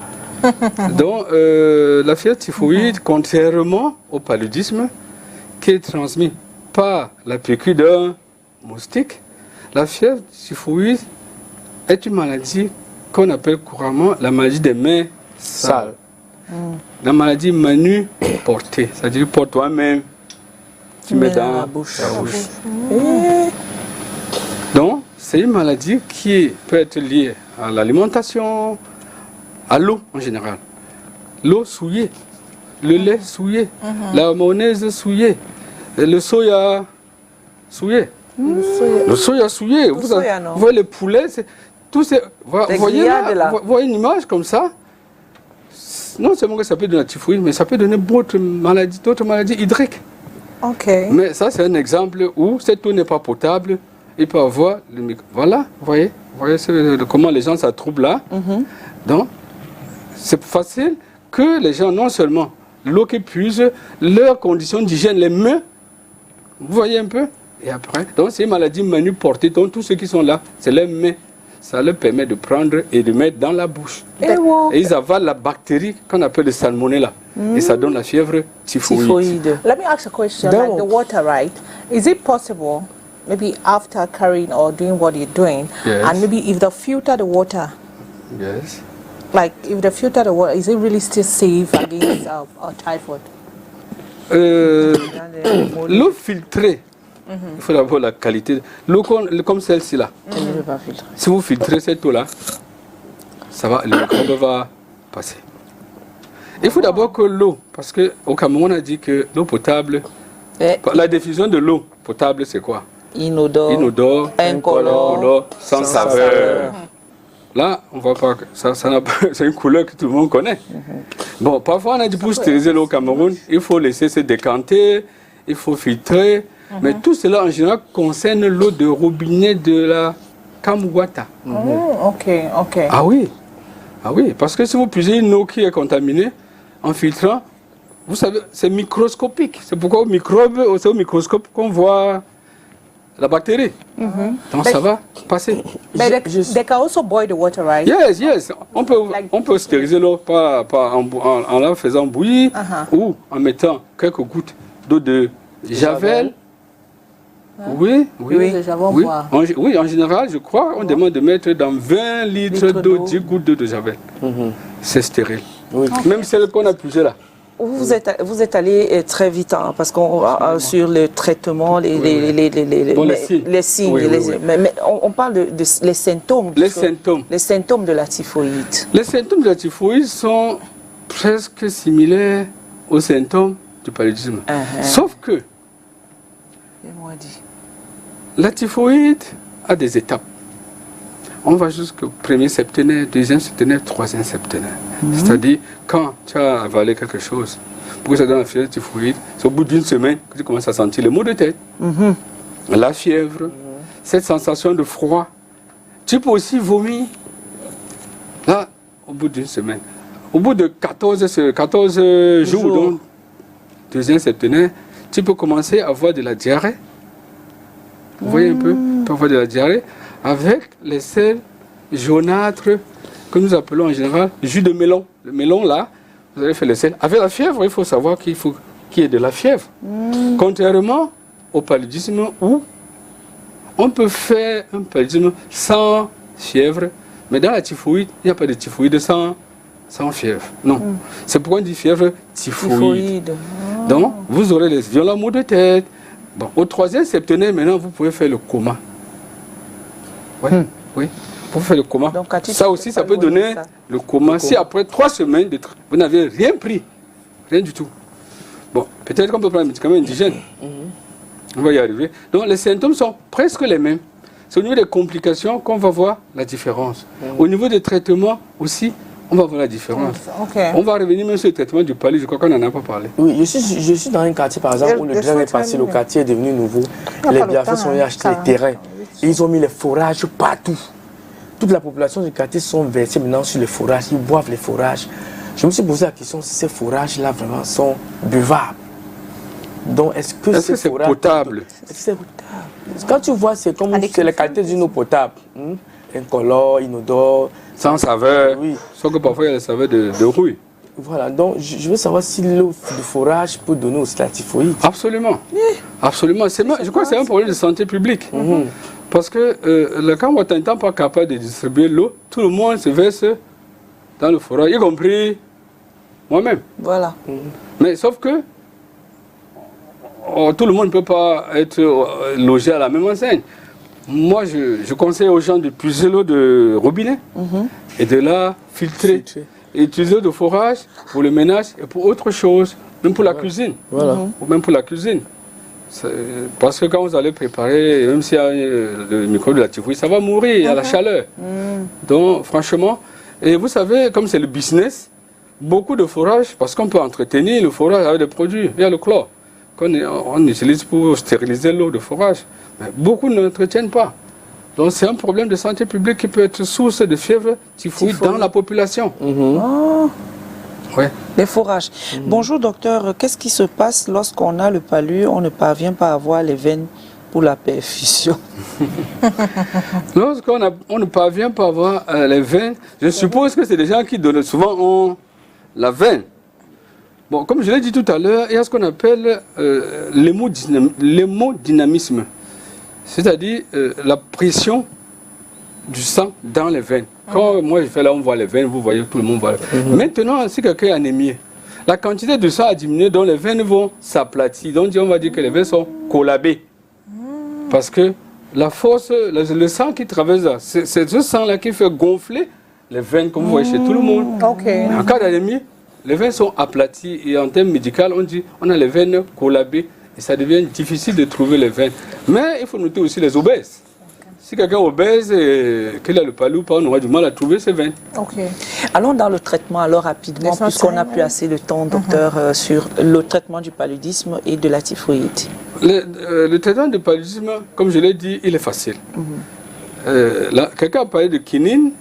Donc, la fièvre typhoïde, contrairement au paludisme, qui est transmis par la piqûre d'un moustique, la fièvre typhoïde est une maladie qu'on appelle couramment la maladie des mains sales. La maladie manu portée, c'est-à-dire pour toi-même, tu mets dans la bouche. Donc, c'est une maladie qui peut être liée à l'alimentation, à l'eau en général. L'eau souillée, le lait souillé, la mayonnaise souillée, le soya souillé. Le soya souillé. Vous voyez le poulet, tout ces, vous voyez une image comme ça. Non seulement que ça peut donner la typhoïde, mais ça peut donner d'autres maladies hydriques. Mais ça, c'est un exemple où cette eau n'est pas potable. Il peut avoir le micro. Voilà, vous voyez comment les gens ça trouble là. Donc, c'est facile que les gens, non seulement l'eau qui puise, leurs conditions d'hygiène, les mains, vous voyez un peu. Et après, donc c'est une maladie manu portée. Donc tous ceux qui sont là, c'est les mains. Ça leur permet de prendre et de mettre dans la bouche. Et ils avalent la bactérie qu'on appelle le salmonella. Et ça donne la fièvre typhoïde. Let me ask a question. Like the water, right? Is it possible, maybe after carrying or doing what you're doing, and maybe if they filter the water, like if they filter the water, is it really still safe against typhoid? L'eau filtrée. Il faut d'abord la qualité. L'eau comme celle-ci là. Si vous filtrez cette eau là, ça va, le microbe va passer. Il faut d'abord que l'eau, parce qu'au Cameroun on a dit que l'eau potable, la définition de l'eau potable c'est quoi? Inodore, incolore, sans saveur. Là, on voit pas que c'est une couleur que tout le monde connaît. Bon, parfois on a dit pour stériliser l'eau au Cameroun, il faut laisser se décanter, il faut filtrer. Mais tout cela en général concerne l'eau de robinet de la Kamouata. Ok. Ah oui. Ah oui, parce que si vous puisez une eau qui est contaminée, en filtrant, vous savez, c'est microscopique. C'est pourquoi au microscope qu'on voit la bactérie. Donc ça va passer. But they can also boil the water, right? Yes. On peut stériliser l'eau en la faisant bouillir ou en mettant quelques gouttes d'eau de javel. Oui. En général, je crois, on demande de mettre dans 20 litres d'eau 10 gouttes d'eau de javel. C'est stérile. Oui. Même celle qu'on a puisée là. Vous êtes allé très vite parce qu'on sur le traitement, les signes, mais on parle de les symptômes. Les symptômes de la typhoïde. Les symptômes de la typhoïde sont presque similaires aux symptômes du paludisme. Sauf que la typhoïde a des étapes. On va jusqu'au premier septénaire, deuxième septénaire, troisième septénaire. C'est-à-dire, quand tu as avalé quelque chose, pour que ça donne la fièvre typhoïde, c'est au bout d'une semaine que tu commences à sentir les maux de tête, la fièvre, cette sensation de froid. Tu peux aussi vomir. Là, au bout d'une semaine. Au bout de 14 jours, donc, deuxième septénaire, tu peux commencer à avoir de la diarrhée. Vous voyez un peu, tu peux avoir de la diarrhée avec les sels jaunâtres que nous appelons en général jus de melon. Le melon là, vous allez faire le sel. Avec la fièvre, il faut savoir qu'il y ait de la fièvre. Contrairement au paludisme où on peut faire un paludisme sans fièvre, mais dans la typhoïde, il n'y a pas de typhoïde sans fièvre. Non. C'est pourquoi on dit fièvre typhoïde. Donc, vous aurez les violents maux de tête. Bon, au troisième septénaire, maintenant, vous pouvez faire le coma. Oui. Pour faire le coma. Donc, ça aussi, ça peut donner le coma. Si après 3 semaines, vous n'avez rien pris, rien du tout. Bon, peut-être qu'on peut prendre un médicament indigène. On va y arriver. Donc, les symptômes sont presque les mêmes. C'est au niveau des complications qu'on va voir la différence. Au niveau des traitements aussi, on va voir la différence. On va revenir même sur le traitement du paludisme, je crois qu'on n'en a pas parlé. Oui, je suis dans un quartier, par exemple, où le drain est passé, le quartier est devenu nouveau. Les biafrais sont venus acheter les terrains. Et ils ont mis les forages partout. Toute la population du quartier sont versés maintenant sur les forages, ils boivent les forages. Je me suis posé la question si ces forages-là vraiment sont buvables. Donc, est-ce que c'est potable? C'est potable. Quand tu vois, c'est comme la qualité d'une eau potable. Incolore, inodore. Sans saveur. Oui. Sauf que parfois, il y a la saveur de rouille. Voilà, donc je veux savoir si l'eau de forage peut donner aussi la typhoïde. Absolument. Absolument. Je crois que c'est un problème de santé publique. Parce que quand on n'est pas capable de distribuer l'eau, tout le monde se verse dans le forage, y compris moi-même. Voilà. Mais sauf que tout le monde ne peut pas être logé à la même enseigne. Moi, je conseille aux gens de puiser l'eau de robinet et de la filtrer. Et utiliser l'eau de forage pour le ménage et pour autre chose, même pour la cuisine. Ou même pour la cuisine. Parce que quand vous allez préparer, même s'il y a le microbe de la typhoïde, ça va mourir à la chaleur. Donc, franchement, et vous savez, comme c'est le business, beaucoup de forage, parce qu'on peut entretenir le forage avec des produits. Il y a le chlore qu'on utilise pour stériliser l'eau de forage. Mais beaucoup ne l'entretiennent pas. Donc c'est un problème de santé publique qui peut être source de fièvre typhoïde dans la population. Les forages. Bonjour docteur, qu'est-ce qui se passe lorsqu'on a le palu, on ne parvient pas à avoir les veines pour la perfusion? Lorsqu'on ne parvient pas à avoir les veines, je suppose que c'est des gens qui donnent souvent la veine. Bon, comme je l'ai dit tout à l'heure, il y a ce qu'on appelle l'hémodynamisme. C'est-à-dire la pression du sang dans les veines. Quand moi je fais là, on voit les veines, vous voyez, tout le monde voit. Maintenant, si quelqu'un est anémié, la quantité de sang a diminué, donc les veines vont s'aplatir. Donc on va dire que les veines sont collabées. Parce que la force, le sang qui traverse là, c'est ce sang-là qui fait gonfler les veines, comme vous voyez chez tout le monde. En cas d'anémie, les veines sont aplaties et en termes médicaux, on dit on a les veines collabées. Et ça devient difficile de trouver les veines. Mais il faut noter aussi les obèses. Si quelqu'un est obèse et qu'il a le palu, on aura du mal à trouver ses veines. Allons dans le traitement alors rapidement, puisqu'on n'a plus assez de temps, docteur, sur le traitement du paludisme et de la typhoïde. Le traitement du paludisme, comme je l'ai dit, il est facile. Quelqu'un a parlé de quinine,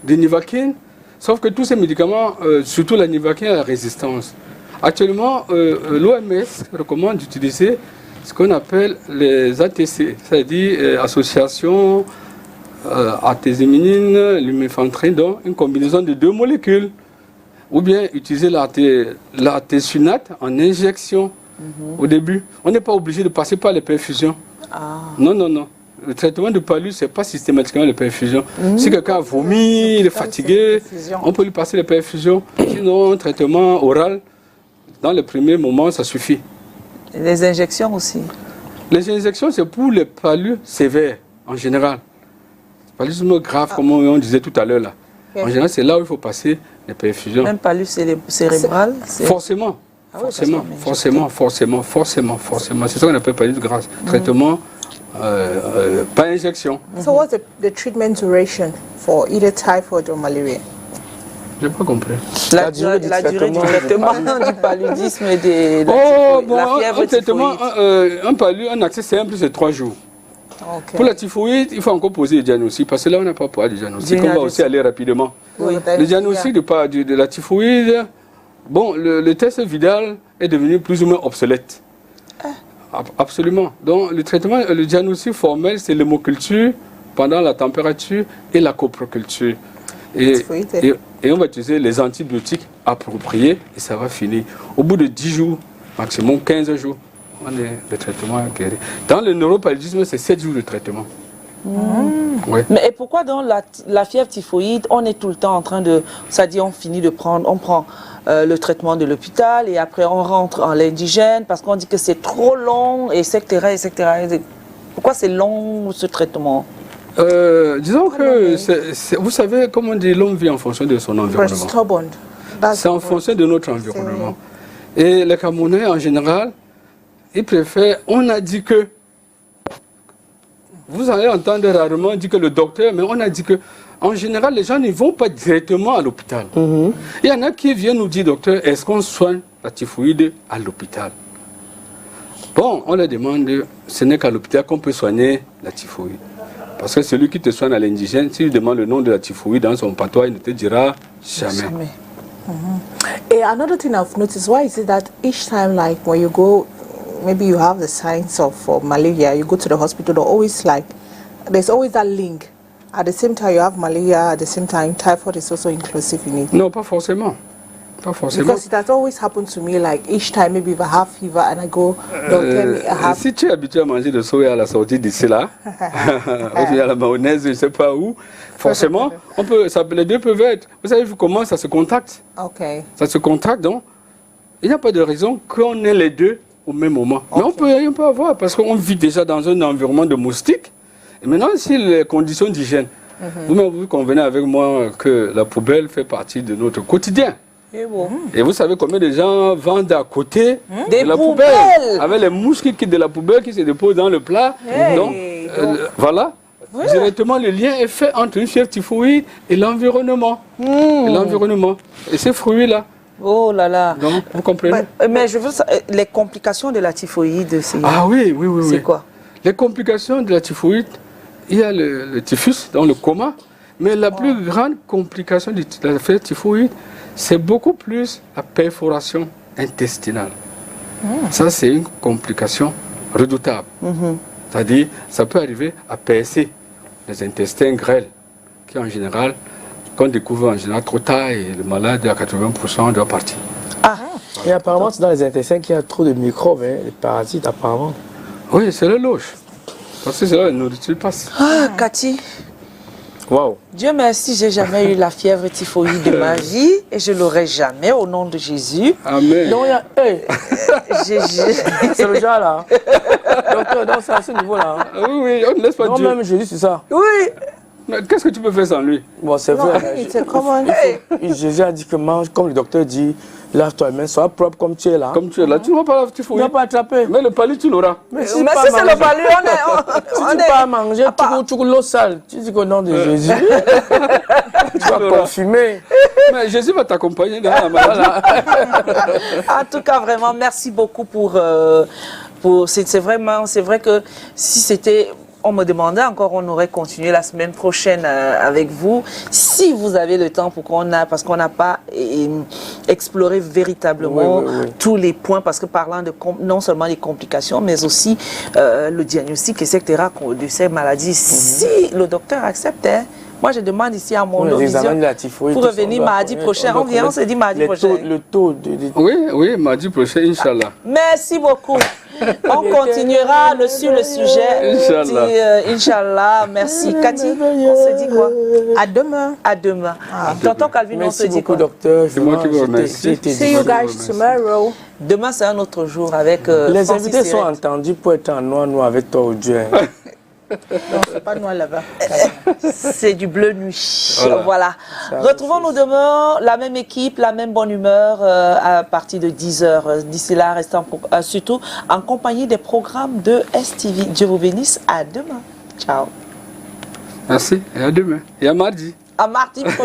de nivaquine. Sauf que tous ces médicaments, surtout la Nivaquine, a la résistance. Actuellement, l'OMS recommande d'utiliser ce qu'on appelle les ATC, c'est-à-dire association artéséminine, lumefantrine, donc une combinaison de 2 molécules. Ou bien utiliser l'artésunate en injection au début. On n'est pas obligé de passer par les perfusions. Non, non, non. Le traitement de palu, ce n'est pas systématiquement les perfusions. Si quelqu'un a vomi, il est fatigué, on peut lui passer les perfusions. Sinon, un traitement oral, dans les premiers moments, ça suffit. Et les injections aussi? Les injections, c'est pour les palus sévères, en général. Paludisme grave, comme on disait tout à l'heure là. En général, c'est là où il faut passer les perfusions. Même palus cérébral? Forcément. Forcément. C'est ça qu'on appelle paludisme grave. Traitement, pas injection. So what's the treatment duration for either typhoid or malaria? Je n'ai pas compris. La durée du traitement du paludisme et de la fièvre typhoïde. Un palu, un accès simple, c'est 3 jours. Okay. Pour la typhoïde, il faut encore poser le diagnostic, parce que là, on n'a pas pour le diagnostic. On va aussi aller rapidement. Oui. Le diagnostic de la typhoïde, bon, le test Vidal est devenu plus ou moins obsolète. Absolument. Donc, le diagnostic formel, c'est l'hémoculture pendant la température et la coproculture. Et on va utiliser les antibiotiques appropriés et ça va finir. Au bout de 10 jours, maximum 15 jours, on est le traitement guéri. Dans le neuropaludisme, c'est 7 jours de traitement. Ouais. Mais et pourquoi dans la fièvre typhoïde, on est tout le temps en train de... C'est-à-dire on finit de prendre... On prend le traitement de l'hôpital et après on rentre en l'indigène parce qu'on dit que c'est trop long, etc., etc. Pourquoi c'est long ce traitement? Disons que, vous savez, comme on dit, l'homme vit en fonction de son environnement. C'est en fonction de notre environnement. Et les Camerounais, en général, ils préfèrent, on a dit que, vous allez entendre rarement dire que le docteur, mais on a dit que, en général, les gens ne vont pas directement à l'hôpital. Il y en a qui viennent nous dire, docteur, est-ce qu'on soigne la typhoïde à l'hôpital? Bon, on leur demande, ce n'est qu'à l'hôpital qu'on peut soigner la typhoïde. Parce que celui qui te soigne à l'indigène, s'il demande le nom de la typhoïde dans son patois, il ne te dira jamais. And another thing I've noticed, why is it that each time, like when you go, maybe you have the signs of malaria, you go to the hospital, there's always that link. At the same time, you have malaria, at the same time, typhoid is also inclusive in it. Non, pas forcément. Pas forcément. Because it has always happened to me, like each time, maybe if I have fever and I go, don't tell me I have... Si tu es habitué à manger de soya à la sortie d'ici là, ou bien à la mayonnaise, je ne sais pas où, forcément, les deux peuvent être... Vous savez comment ça se contacte? Ça se contacte, donc il n'y a pas de raison qu'on ait les deux au même moment. Mais on peut avoir, parce qu'on vit déjà dans un environnement de moustiques. Et maintenant, si les conditions d'hygiène, vous convenez avec moi que la poubelle fait partie de notre quotidien. Et vous savez combien de gens vendent à côté de la poubelle, avec les moustiques de la poubelle qui se déposent dans le plat. Donc, voilà. Directement, le lien est fait entre une fièvre typhoïde et l'environnement. Et ces fruits-là. Oh là là. Donc, vous comprenez? Mais je veux les complications de la typhoïde, c'est... Ah oui. C'est quoi? Les complications de la typhoïde, il y a le typhus, dans le coma. Mais la plus grande complication de la fièvre typhoïde, c'est beaucoup plus la perforation intestinale. Ça, c'est une complication redoutable. C'est-à-dire, ça peut arriver à percer les intestins grêles, qui en général, qu'on découvre en général trop tard, et le malade à 80% doit partir. Et apparemment, c'est dans les intestins qu'il y a trop de microbes, les parasites apparemment. Oui, c'est le loge. Parce que c'est là que la nourriture passe. Cathy. Wow. Dieu merci, j'ai jamais eu la fièvre typhoïde de ma vie et je l'aurai jamais au nom de Jésus. Amen. Donc, c'est le genre là. Donc c'est à ce niveau-là. Oui, on ne laisse pas Dieu. Non, même Jésus, c'est ça. Oui. Mais qu'est-ce que tu peux faire sans lui? Bon, c'est vrai. Jésus a dit que mange, comme le docteur dit, lave-toi les mains, sois propre comme tu es là. Comme tu es là, tu ne vas pas la typhoïde. Tu ne vas pas attraper. Mais le palu, tu l'auras. Mais si c'est le palu, si tu ne vas pas manger, tu coules l'eau sale. Tu dis qu'au nom de Jésus, tu vas parfumer. Mais Jésus va t'accompagner dans la maladie. En tout cas, vraiment, merci beaucoup pour c'est vrai que si c'était... on me demandait encore, on aurait continué la semaine prochaine avec vous, si vous avez le temps, parce qu'on n'a pas exploré véritablement tous les points, parce que parlant de non seulement les complications, mais aussi le diagnostic, etc., de ces maladies, si le docteur acceptait. Moi, je demande ici à mon vision pour revenir mardi prochain. On vient, on se dit mardi prochain. Le taux Oui, mardi prochain, Inch'Allah. Merci beaucoup. On continuera sur le sujet. Inch'Allah. Inch'Allah. Merci. Cathy, on se dit quoi? À demain. À demain. Tonton Calvin, on se dit quoi? Docteur. C'est moi qui vous remercie. See you guys tomorrow. Demain, c'est un autre jour avec les invités sont entendus pour être en noir avec toi aujourd'hui. Non, c'est pas noir là-bas. C'est du bleu nuit. Voilà. Retrouvons-nous demain, la même équipe, la même bonne humeur à partir de 10h. D'ici là, restant surtout en compagnie des programmes de STV. Dieu vous bénisse. À demain. Ciao. Merci. Et à demain. Et à mardi. À mardi prochain.